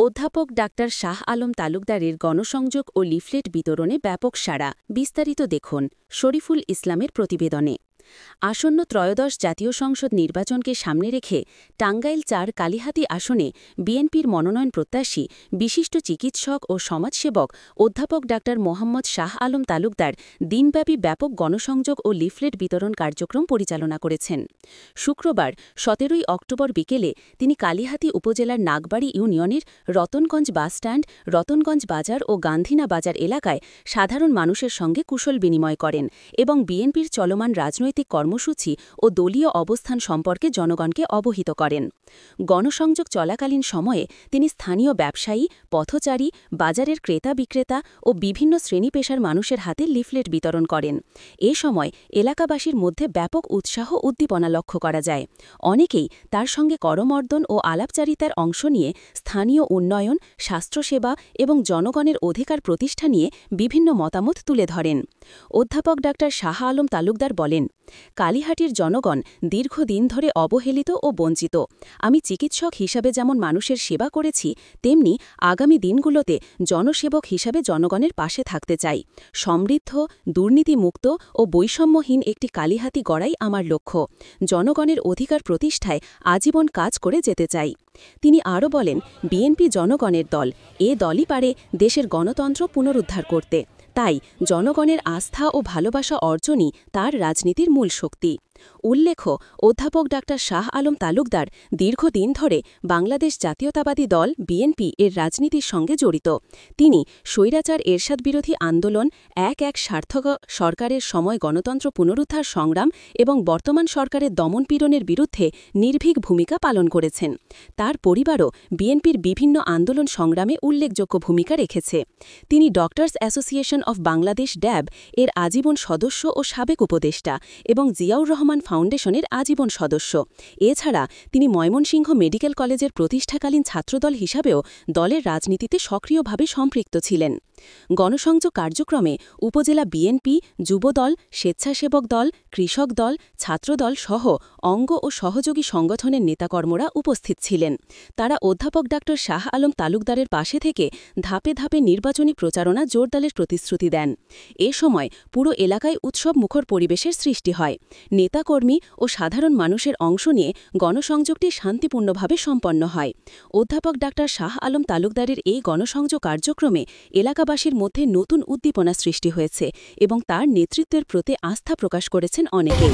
অধ্যাপক ডাক্তার শাহ আলম তালুকদারের গণসংযোগ ও লিফলেট বিতরণে ব্যাপক সাড়া। বিস্তারিত দেখুন শরীফুল ইসলামের প্রতিবেদনে। আসন্ন ত্রয়োদশ জাতীয় সংসদ নির্বাচনকে সামনে রেখে টাঙ্গাইল ৪ কালিহাতী আসনে বিএনপির মনোনয়ন প্রত্যাশী বিশিষ্ট চিকিৎসক ও সমাজসেবক অধ্যাপক ডাক্তার মোহাম্মদ শাহ আলম তালুকদার দিনব্যাপী ব্যাপক গণসংযোগ ও লিফলেট বিতরণ কার্যক্রম পরিচালনা করেছেন। শুক্রবার ১৭ অক্টোবর বিকেলে তিনি কালিহাতী উপজেলার নাগবাড়ি ইউনিয়নের রতনগঞ্জ বাসস্ট্যান্ড, রতনগঞ্জ বাজার ও গান্ধীনা বাজার এলাকায় সাধারণ মানুষের সঙ্গে কুশল বিনিময় করেন এবং বিএনপির চলমান রাজনৈতিক কর্মসূচি ও দলীয় অবস্থান সম্পর্কে জনগণকে অবহিত করেন। গণসংযোগ চলাকালীন সময়ে তিনি স্থানীয় ব্যবসায়ী, পথচারী, বাজারের ক্রেতা বিক্রেতা ও বিভিন্ন শ্রেণী পেশার মানুষের হাতে লিফলেট বিতরণ করেন। এ সময় এলাকাবাসীর মধ্যে ব্যাপক উৎসাহ উদ্দীপনা লক্ষ্য করা যায়। অনেকেই তার সঙ্গে করমর্দন ও আলাপচারিতার অংশ নিয়ে স্থানীয় উন্নয়ন, স্বাস্থ্যসেবা এবং জনগণের অধিকার প্রতিষ্ঠা নিয়ে বিভিন্ন মতামত তুলে ধরেন। অধ্যাপক ডাক্তার শাহ আলম তালুকদার বলেন, কালিহাটির জনগণ দীর্ঘদিন ধরে অবহেলিত ও বঞ্চিত। আমি চিকিৎসক হিসাবে যেমন মানুষের সেবা করেছি, তেমনি আগামী দিনগুলোতে জনসেবক হিসাবে জনগণের পাশে থাকতে চাই। সমৃদ্ধ, দুর্নীতিমুক্ত ও বৈষম্যহীন একটি কালিহাতী গড়াই আমার লক্ষ্য। জনগণের অধিকার প্রতিষ্ঠায় আজীবন কাজ করে যেতে চাই। তিনি আরও বলেন, বিএনপি জনগণের দল, এ দলই পারে দেশের গণতন্ত্র পুনরুদ্ধার করতে। তাই জনগণের আস্থা ও ভালোবাসা অর্জনই তার রাজনীতির মূল শক্তি। উল্লেখ্য, অধ্যাপক ডাক্তার শাহ আলম তালুকদার দীর্ঘদিন ধরে বাংলাদেশ জাতীয়তাবাদী দল বিএনপি এর রাজনীতির সঙ্গে জড়িত। তিনি স্বৈরাচার এরশাদ বিরোধী আন্দোলন, এক সার্থক সরকারের সময় গণতন্ত্র পুনরুদ্ধার সংগ্রাম এবং বর্তমান সরকারের দমনপীড়নের বিরুদ্ধে নির্ভীক ভূমিকা পালন করেছেন। তার পরিবারও বিএনপির বিভিন্ন আন্দোলন সংগ্রামে উল্লেখযোগ্য ভূমিকা রেখেছে। তিনি ডক্টরস অ্যাসোসিয়েশন অফ বাংলাদেশ ড্যাব এর আজীবন সদস্য ও সাবেক উপদেষ্টা এবং জিয়াউর রহমান ফাউন্ডেশনের আজীবন সদস্য। এছাড়া তিনি ময়মনসিংহ মেডিকেল কলেজের প্রতিষ্ঠাকালীন ছাত্রদল হিসাবেও দলের রাজনীতিতে সক্রিয়ভাবে সম্পৃক্ত ছিলেন। গণসংযোগ কার্যক্রমে উপজেলা বিএনপি, যুবদল, স্বেচ্ছাসেবক দল, কৃষক দল, ছাত্রদল সহ অঙ্গ ও সহযোগী সংগঠনের নেতাকর্মীরা উপস্থিত ছিলেন। তারা অধ্যাপক ডাক্তার শাহ আলম তালুকদারের পাশে থেকে ধাপে ধাপে নির্বাচনী প্রচারণা জোরদারের প্রতিশ্রুতি দেন। এ সময় পুরো এলাকায় উৎসব মুখর পরিবেশের সৃষ্টি হয়। নেতাকর্মী ও সাধারণ মানুষের অংশ নিয়ে গণসংযোগটি শান্তিপূর্ণভাবে সম্পন্ন হয়। অধ্যাপক ডাক্তার শাহ আলম তালুকদারের এই গণসংযোগ কার্যক্রমে এলাকাবাসীর মধ্যে নতুন উদ্দীপনা সৃষ্টি হয়েছে এবং তার নেতৃত্বের প্রতি আস্থা প্রকাশ করেছেন অনেকেই।